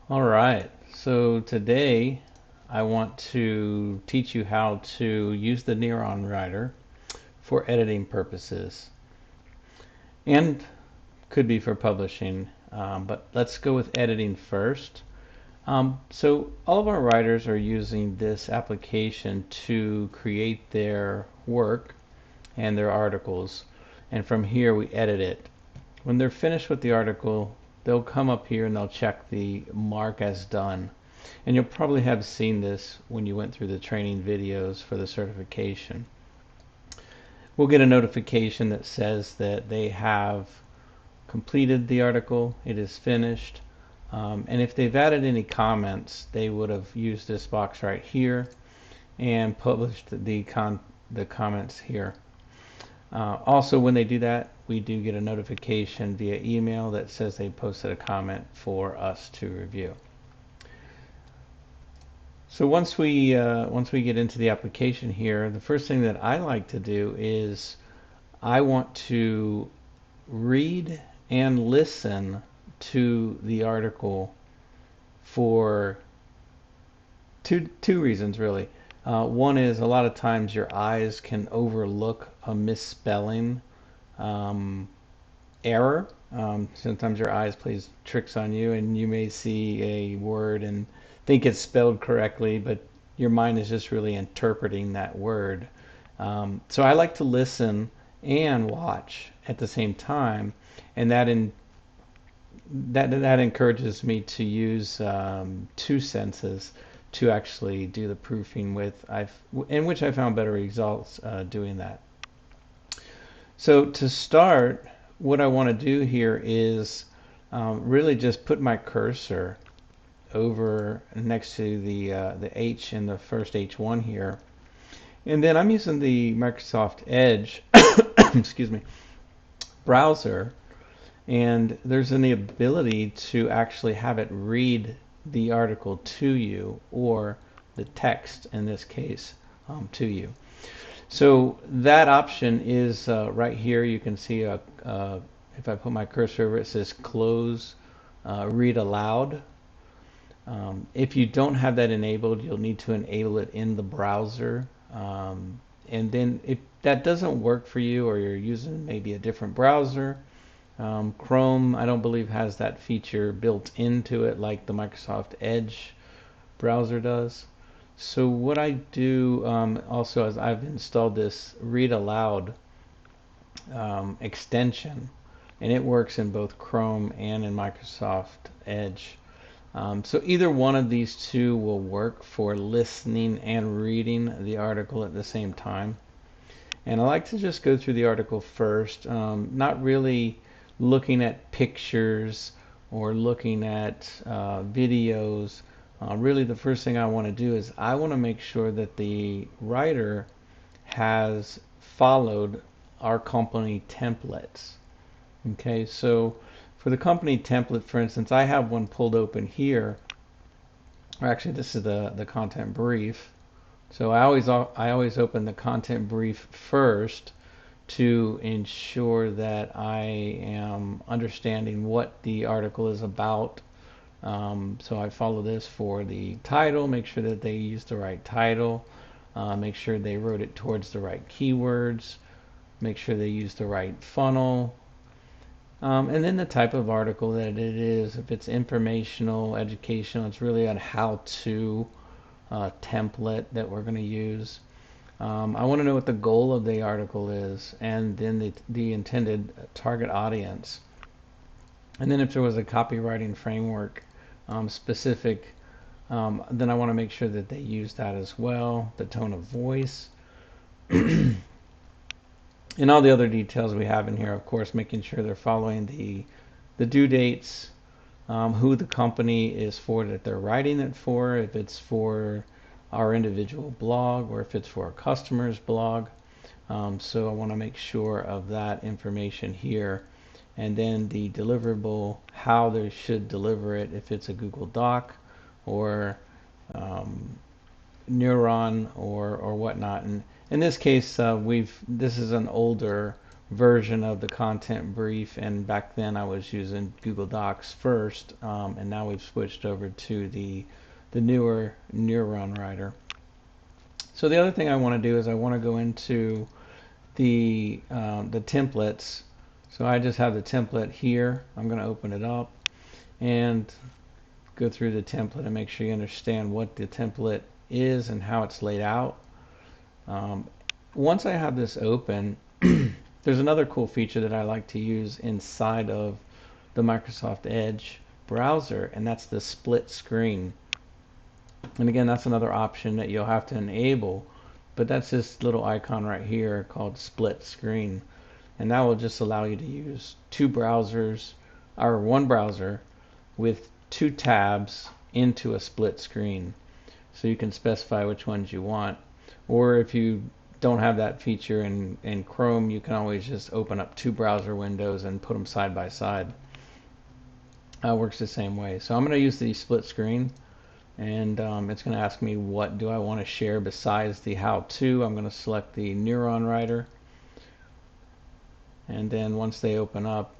All right, so today I want to teach you how to use the NeuronWriter for editing purposes and could be for publishing, but let's go with editing first. So all of our writers are using this application to create their work and their articles, and from here we edit it. When they're finished with the article, they'll come up here and they'll check the mark as done. And you'll probably have seen this when you went through the training videos for the certification. We'll get a notification that says that they have completed the article, it is finished. And if they've added any comments, they would have used this box right here and published the comments here. Also, when they do that, we do get a notification via email that says they posted a comment for us to review. So once we get into the application here, the first thing that I like to do is I want to read and listen to the article for two reasons really. One is a lot of times your eyes can overlook a misspelling um, error. Sometimes your eyes plays tricks on you, and you may see a word and think it's spelled correctly, but your mind is just really interpreting that word. So I like to listen and watch at the same time, and that encourages me to use two senses to actually do the proofing with. In which I found better results doing that. So to start, what I want to do here is really just put my cursor over next to the H in the first H1 here. And then I'm using the Microsoft Edge, excuse me, browser, and there's an ability to actually have it read the article to you, or the text in this case to you. So that option is right here. You can see if I put my cursor over it, says close read aloud. If you don't have that enabled, you'll need to enable it in the browser. And then if that doesn't work for you, or you're using maybe a different browser, Chrome, I don't believe, has that feature built into it like the Microsoft Edge browser does. So what I do also is I've installed this read aloud extension, and it works in both Chrome and in Microsoft Edge. So either one of these two will work for listening and reading the article at the same time. And I like to just go through the article first, not really looking at pictures or looking at videos. Really, the first thing I want to do is I want to make sure that the writer has followed our company templates. Okay, so for the company template, for instance, I have one pulled open here. Or actually, this is the content brief. So I always open the content brief first to ensure that I am understanding what the article is about. So I follow this for the title, make sure that they use the right title, make sure they wrote it towards the right keywords, make sure they use the right funnel, and then the type of article that it is. If it's informational, educational, it's really a how-to template that we're going to use. I want to know what the goal of the article is, and then the intended target audience. And then if there was a copywriting framework specific, then I want to make sure that they use that as well, the tone of voice, and all the other details we have in here, of course, making sure they're following the due dates, who the company is for that they're writing it for, if it's for our individual blog or if it's for a customer's blog. So I want to make sure of that information here. And then the deliverable, how they should deliver it, if it's a Google Doc or Neuron or whatnot. And in this case, this is an older version of the content brief, and back then I was using Google Docs first, and now we've switched over to the newer NeuronWriter. So the other thing I want to do is I want to go into the templates. So I just have the template here. I'm going to open it up and go through the template and make sure you understand what the template is and how it's laid out. Once I have this open, there's another cool feature that I like to use inside of the Microsoft Edge browser, and that's the split screen. And again, that's another option that you'll have to enable, but that's this little icon right here called split screen. And that will just allow you to use two browsers, or one browser with two tabs into a split screen. So you can specify which ones you want. Or if you don't have that feature in Chrome, you can always just open up two browser windows and put them side by side. Works the same way. So I'm going to use the split screen, and it's going to ask me what do I want to share besides the how-to. I'm going to select the NeuronWriter, and then once they open up,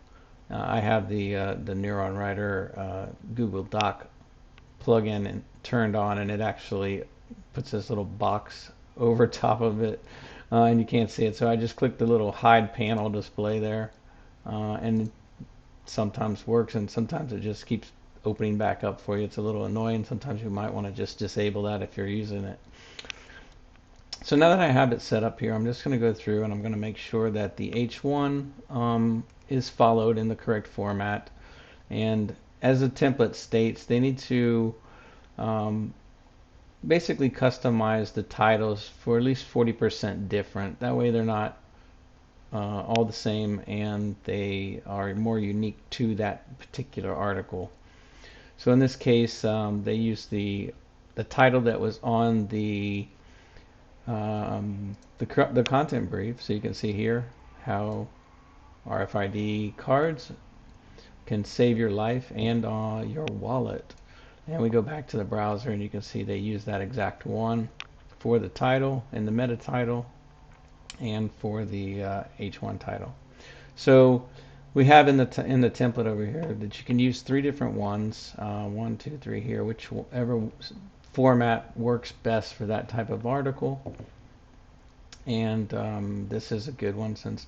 I have the NeuronWriter Google Doc plugin turned on, and it actually puts this little box over top of it, and you can't see it. So I just click the little hide panel display there, and it sometimes works, and sometimes it just keeps opening back up for you. It's a little annoying. Sometimes you might want to just disable that if you're using it. So now that I have it set up here, I'm just going to go through and I'm going to make sure that the H1 is followed in the correct format. And as the template states, they need to basically customize the titles for at least 40% different. That way they're not all the same, and they are more unique to that particular article. So in this case, they used the title that was on the content brief. So you can see here how RFID cards can save your life and your wallet. And we go back to the browser, and you can see they use that exact one for the title and the meta title, and for the H1 title. So we have in the template over here that you can use three different ones, 1, 2, 3 here, whichever format works best for that type of article. And this is a good one since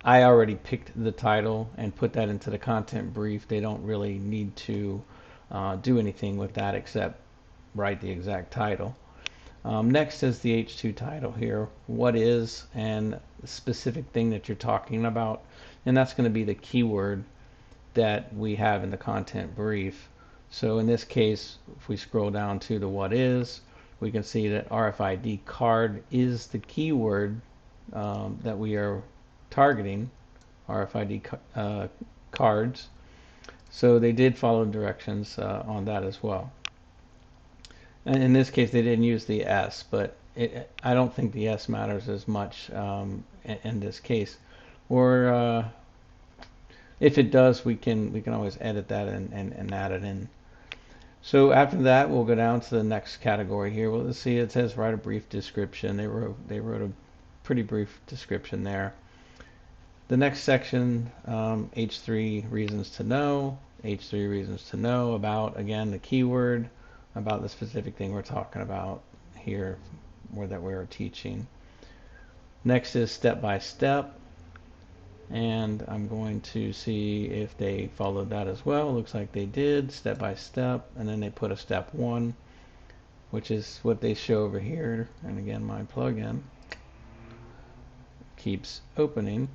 I already picked the title and put that into the content brief. They don't really need to do anything with that except write the exact title. Next is the H2 title here. What is and the specific thing that you're talking about, and that's going to be the keyword that we have in the content brief. So in this case, if we scroll down to the what is, we can see that RFID card is the keyword that we are targeting, RFID cards. So they did follow directions on that as well. And in this case, they didn't use the S, but I don't think the S matters as much in this case. Or if it does, we can always edit that and add it in. So after that, we'll go down to the next category here. Well, let's see. It says write a brief description. They wrote a pretty brief description there. The next section, H3 reasons to know. H3 reasons to know about, again, the keyword, about the specific thing we're talking about here, or that we're teaching. Next is step by step, and I'm going to see if they followed that as well. Looks like they did, step by step, and then they put a step 1, which is what they show over here. And again, my plugin keeps opening.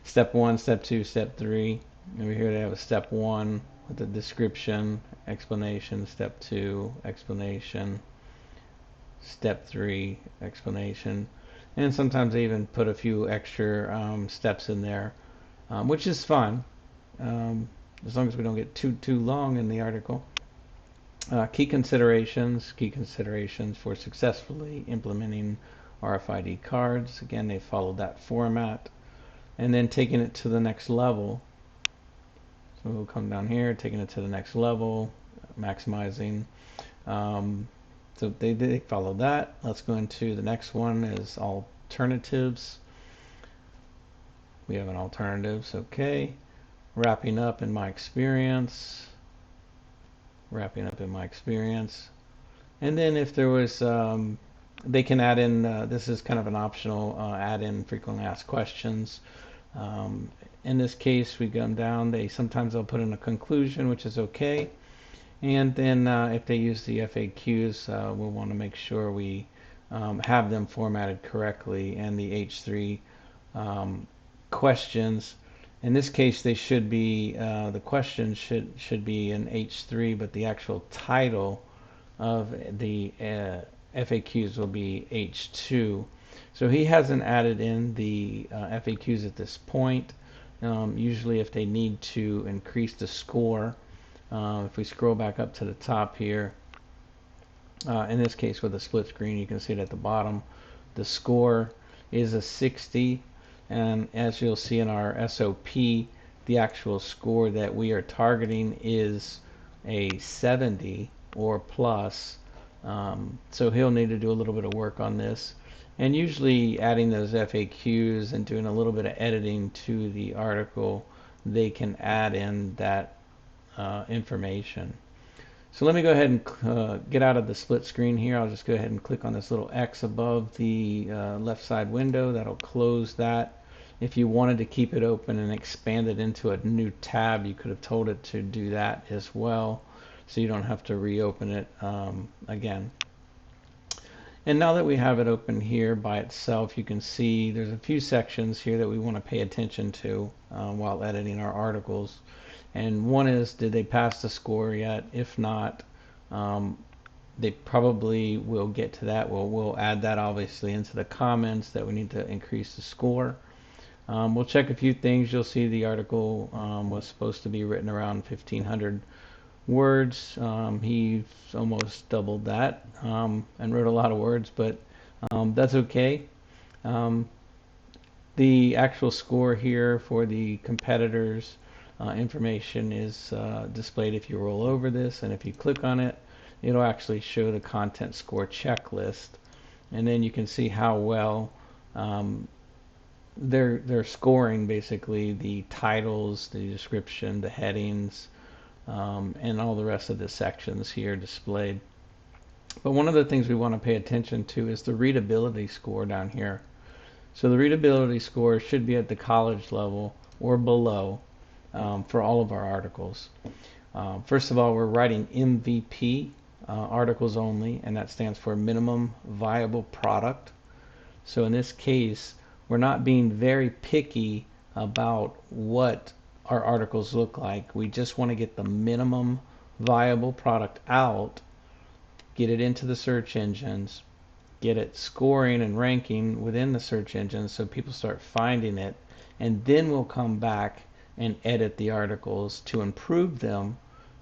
Step 1, step 2, step 3. Over here they have a step 1 with the description, explanation, step 2, explanation, step 3, explanation, and sometimes they even put a few extra steps in there, which is fine, as long as we don't get too long in the article. Key considerations for successfully implementing RFID cards. Again, they followed that format, and then taking it to the next level. So we'll come down here, taking it to the next level, maximizing. So they follow that. Let's go into the next one is alternatives. We have an alternatives. Okay. Wrapping up in my experience. Wrapping up in my experience. And then if there was, they can add in, this is kind of an optional, add in frequently asked questions. Um, in this case, we come down, sometimes they'll put in a conclusion, which is okay. And then if they use the FAQs, we'll want to make sure we have them formatted correctly, and the H3 questions. In this case, they should be, the questions should be in H3, but the actual title of the FAQs will be H2. So he hasn't added in the FAQs at this point. Usually if they need to increase the score, if we scroll back up to the top here, in this case with a split screen, you can see it at the bottom. The score is a 60, and as you'll see in our SOP, the actual score that we are targeting is a 70 or plus. So he'll need to do a little bit of work on this. And usually adding those FAQs and doing a little bit of editing to the article, they can add in that information. So let me go ahead and get out of the split screen here. I'll just go ahead and click on this little X above the left side window. That'll close that. If you wanted to keep it open and expand it into a new tab, you could have told it to do that as well, so you don't have to reopen it again. And now that we have it open here by itself, you can see there's a few sections here that we want to pay attention to while editing our articles. And one is, did they pass the score yet? If not, they probably will get to that. We'll add that obviously into the comments that we need to increase the score. We'll check a few things. You'll see the article was supposed to be written around 1,500 words. He's almost doubled that and wrote a lot of words, but that's okay. The actual score here for the competitors information is displayed if you roll over this, and if you click on it, it'll actually show the content score checklist, and then you can see how well they're scoring, basically the titles, the description, the headings, and all the rest of the sections here displayed. But one of the things we want to pay attention to is the readability score down here. So the readability score should be at the college level or below for all of our articles. First of all, we're writing MVP articles only, and that stands for minimum viable product. So in this case, we're not being very picky about what our articles look like. We just want to get the minimum viable product out, get it into the search engines, get it scoring and ranking within the search engines so people start finding it, and then we'll come back and edit the articles to improve them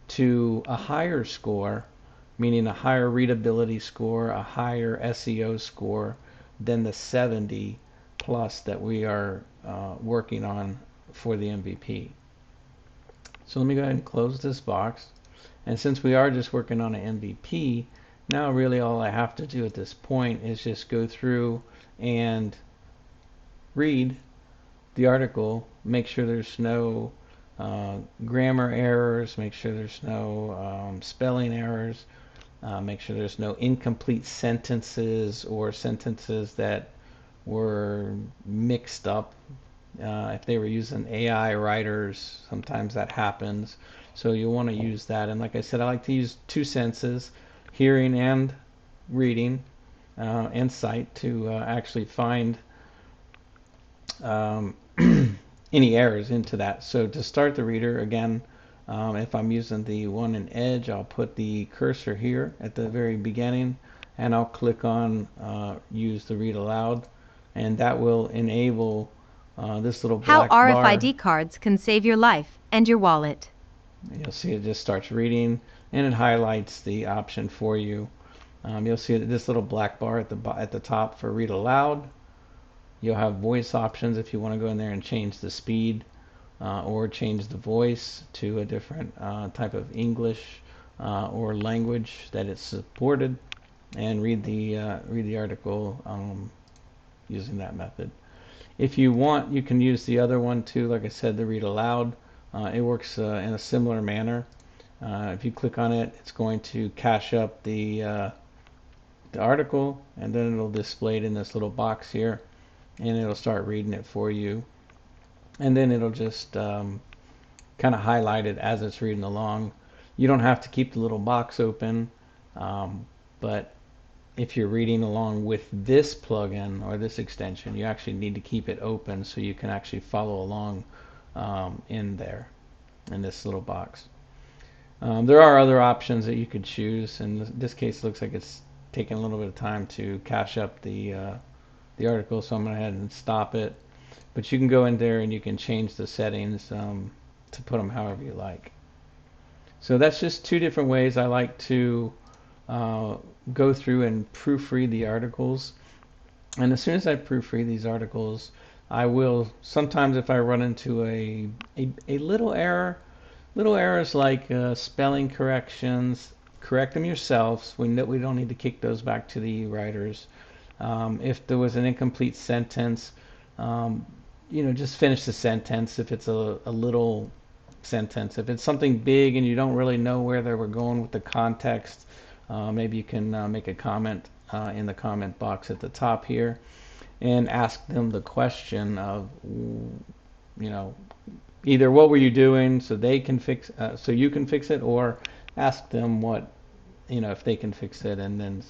to a higher score, meaning a higher readability score, a higher SEO score than the 70 plus that we are working on for the MVP. So let me go ahead and close this box. And since we are just working on an MVP, now really all I have to do at this point is just go through and read the article, make sure there's no grammar errors, make sure there's no spelling errors, make sure there's no incomplete sentences or sentences that were mixed up. If they were using AI writers, sometimes that happens. So you'll want to use that. And like I said, I like to use two senses, hearing and reading, and sight, to actually find any errors into that. So to start the reader, again, if I'm using the one in Edge, I'll put the cursor here at the very beginning, and I'll click on use the read aloud, and that will enable this little How black bar. RFID cards can save your life and your wallet. You'll see it just starts reading, and it highlights the option for you. You'll see this little black bar at the top for read aloud. You'll have voice options if you want to go in there and change the speed or change the voice to a different type of English or language that it's supported, and read the article using that method. If you want, you can use the other one too, like I said, the read aloud. It works in a similar manner. If you click on it, it's going to cache up the article, and then it'll display it in this little box here, and it'll start reading it for you. And then it'll just kind of highlight it as it's reading along. You don't have to keep the little box open, but if you're reading along with this plugin or this extension, you actually need to keep it open so you can actually follow along in there, in this little box. There are other options that you could choose. In this case, it looks like it's taking a little bit of time to cache up the article, so I'm going to go ahead and stop it. But you can go in there and you can change the settings to put them however you like. So that's just two different ways I like to go through and proofread the articles. And as soon as I proofread these articles, I will sometimes, if I run into a little error, little errors like spelling corrections, correct them yourselves. We don't need to kick those back to the writers. If there was an incomplete sentence, just finish the sentence if it's a little sentence. If it's something big and you don't really know where they were going with the context, maybe you can make a comment in the comment box at the top here and ask them the question of, either what were you doing so they can fix, so you can fix it, or ask them what, if they can fix it, and then,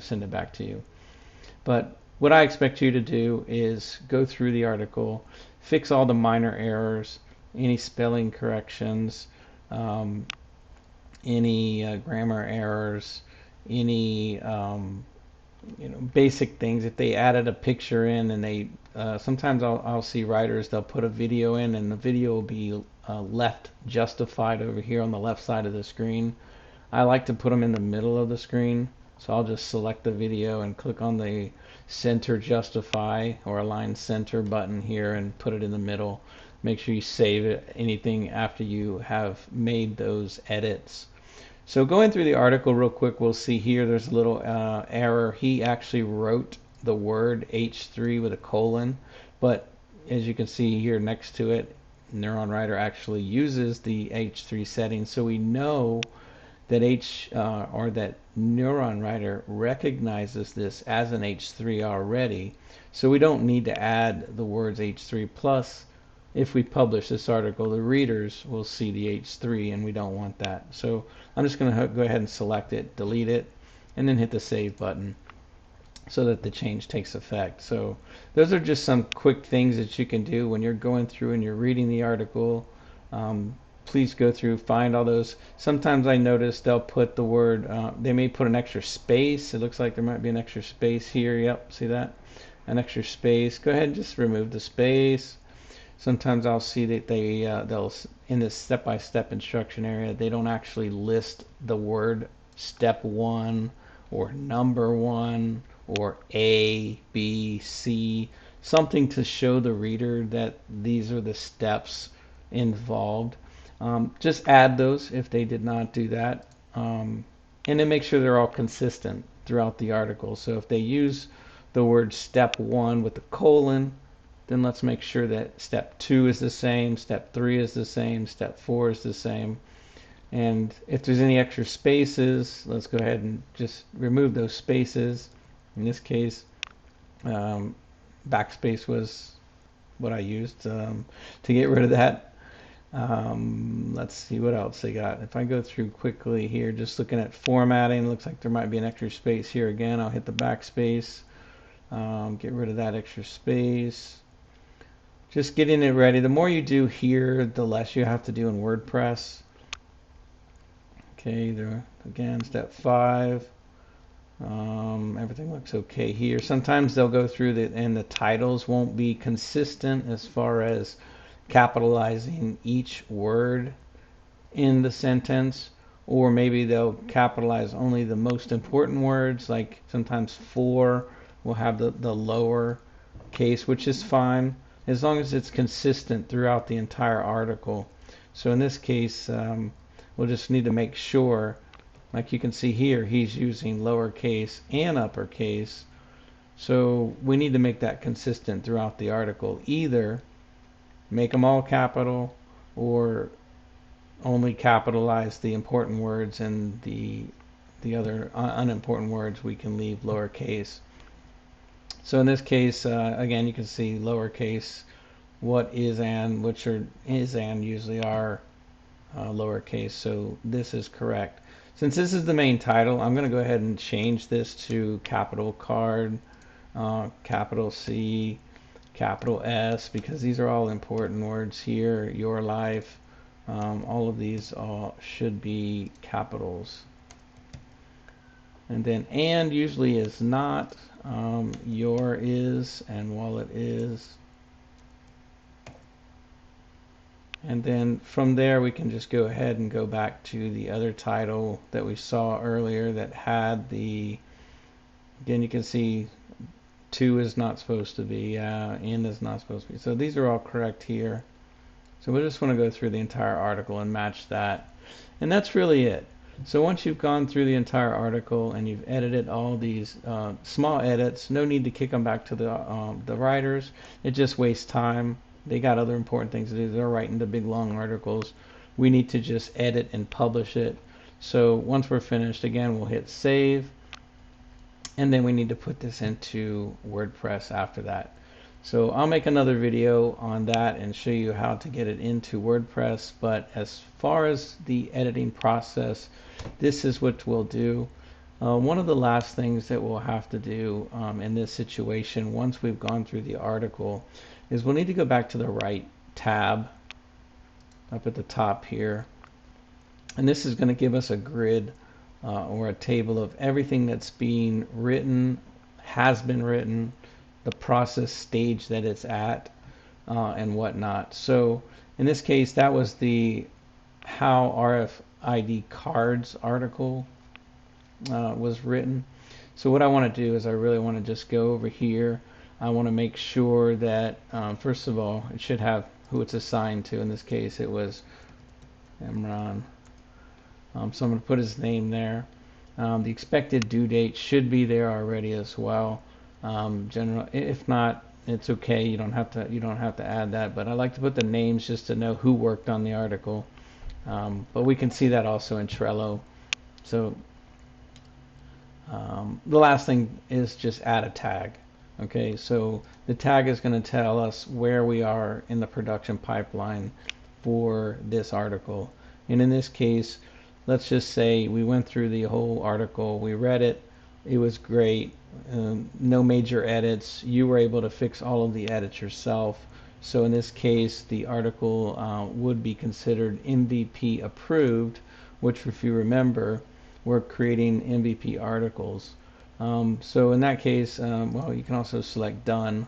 send it back to you. But what I expect you to do is go through the article, fix all the minor errors, any spelling corrections, any grammar errors, any basic things. If they added a picture in, and they sometimes I'll see writers, they'll put a video in, and the video will be left justified over here on the left side of the screen. I like to put them in the middle of the screen, so I'll just select the video and click on the center justify or align center button here and put it in the middle. Make sure you save anything after you have made those edits. So going through the article real quick, we'll see here there's a little error. He actually wrote the word H3 with a colon, but as you can see here next to it, NeuronWriter actually uses the H3 setting, so we know that that NeuronWriter recognizes this as an H3 already, so we don't need to add the words H3. Plus, if we publish this article, the readers will see the H3, and we don't want that. So I'm just going to go ahead and select it, delete it, and then hit the save button so that the change takes effect. So those are just some quick things that you can do when you're going through and you're reading the article. Please go through, find all those. Sometimes I notice they'll put the word, they may put an extra space. It looks like there might be an extra space here. Yep, see that? An extra space. Go ahead and just remove the space. Sometimes I'll see that they'll, in this step-by-step instruction area, they don't actually list the word step 1 or number 1 or A, B, C, something to show the reader that these are the steps involved. Just add those if they did not do that, and then make sure they're all consistent throughout the article. So if they use the word step 1 with the colon, then let's make sure that step 2 is the same, step 3 is the same, step 4 is the same. And if there's any extra spaces, let's go ahead and just remove those spaces. In this case, backspace was what I used to get rid of that. Let's see what else they got. If I go through quickly here, just looking at formatting, looks like there might be an extra space here again. I'll hit the backspace, get rid of that extra space. Just getting it ready. The more you do here, the less you have to do in WordPress. Okay, there again, step 5. Everything looks okay here. Sometimes they'll go through and the titles won't be consistent as far as capitalizing each word in the sentence, or maybe they'll capitalize only the most important words, like sometimes 4 will have the lower case, which is fine as long as it's consistent throughout the entire article. So in this case, we'll just need to make sure, like you can see here, he's using lowercase and uppercase. So we need to make that consistent throughout the article. Either make them all capital or only capitalize the important words, and the other unimportant words we can leave lowercase. So in this case, again, you can see lowercase, what is and, which are is and usually are lowercase, so this is correct. Since this is the main title, I'm going to go ahead and change this to capital card, capital C, capital S, because these are all important words here. Your life, all of these all should be capitals. And then and usually is not, your is, and wallet is. And then from there we can just go ahead and go back to the other title that we saw earlier that had the, again you can see to is not supposed to be, in is not supposed to be. So these are all correct here. So we just want to go through the entire article and match that. And that's really it. So once you've gone through the entire article and you've edited all these small edits, no need to kick them back to the writers. It just wastes time. They got other important things to do. They're writing the big long articles. We need to just edit and publish it. So once we're finished, again, we'll hit save. And then we need to put this into WordPress after that. So I'll make another video on that and show you how to get it into WordPress. But as far as the editing process, this is what we'll do. One of the last things that we'll have to do in this situation, once we've gone through the article, is we'll need to go back to the right tab up at the top here. And this is going to give us a grid or a table of everything that's being written, has been written, the process stage that it's at, and whatnot. So in this case, that was the how RFID cards article was written. So what I want to do is I really want to just go over here. I want to make sure that, first of all, it should have who it's assigned to. In this case, it was Imran. So I'm going to put his name there. The expected due date should be there already as well. General, if not, it's okay. You don't have to add that. But I like to put the names just to know who worked on the article. But we can see that also in Trello. So the last thing is just add a tag. Okay, so the tag is going to tell us where we are in the production pipeline for this article. And in this case, let's just say we went through the whole article, we read it, it was great, no major edits, you were able to fix all of the edits yourself. So in this case, the article would be considered MVP approved, which if you remember, we're creating MVP articles. So in that case, well, you can also select done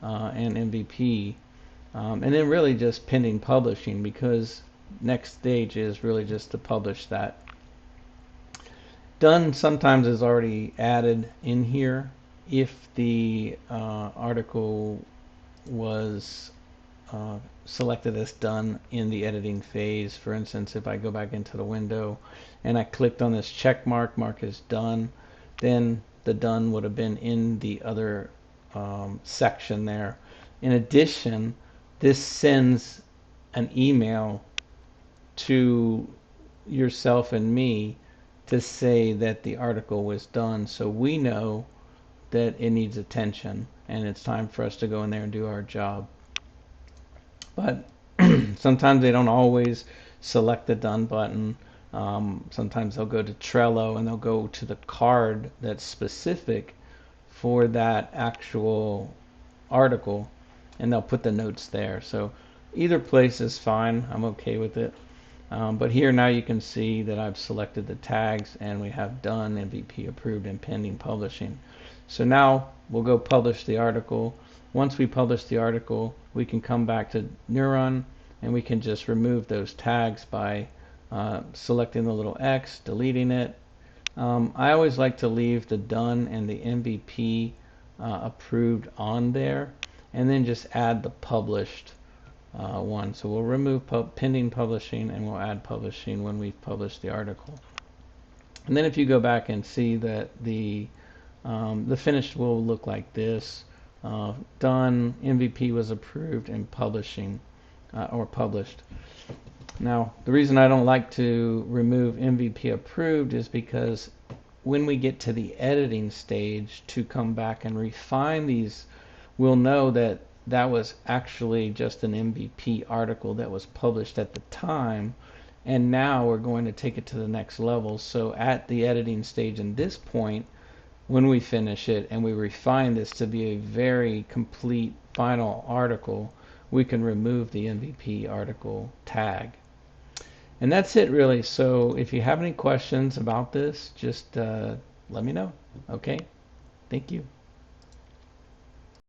and MVP, and then really just pending publishing, because next stage is really just to publish that. Done sometimes is already added in here if the article was selected as done in the editing phase. For instance, if I go back into the window and I clicked on this check mark as done, then the done would have been in the other section there. In addition, this sends an email to yourself and me to say that the article was done, so we know that it needs attention and it's time for us to go in there and do our job. But sometimes they don't always select the done button. Sometimes they'll go to Trello and they'll go to the card that's specific for that actual article, and they'll put the notes there. So either place is fine. I'm okay with it. But here now you can see that I've selected the tags and we have done, MVP approved, and pending publishing. So now we'll go publish the article. Once we publish the article, we can come back to Neuron and we can just remove those tags by selecting the little X, deleting it. I always like to leave the done and the MVP approved on there, and then just add the published one. So we'll remove pending publishing and we'll add publishing when we've published the article. And then if you go back and see that the The finished will look like this. Done, MVP was approved, and publishing or published. Now, the reason I don't like to remove MVP approved is because when we get to the editing stage to come back and refine these, we'll know that that was actually just an MVP article that was published at the time, and now we're going to take it to the next level. So at the editing stage in this point, when we finish it and we refine this to be a very complete final article, we can remove the MVP article tag. And that's it really. So if you have any questions about this, just let me know. Okay? Thank you.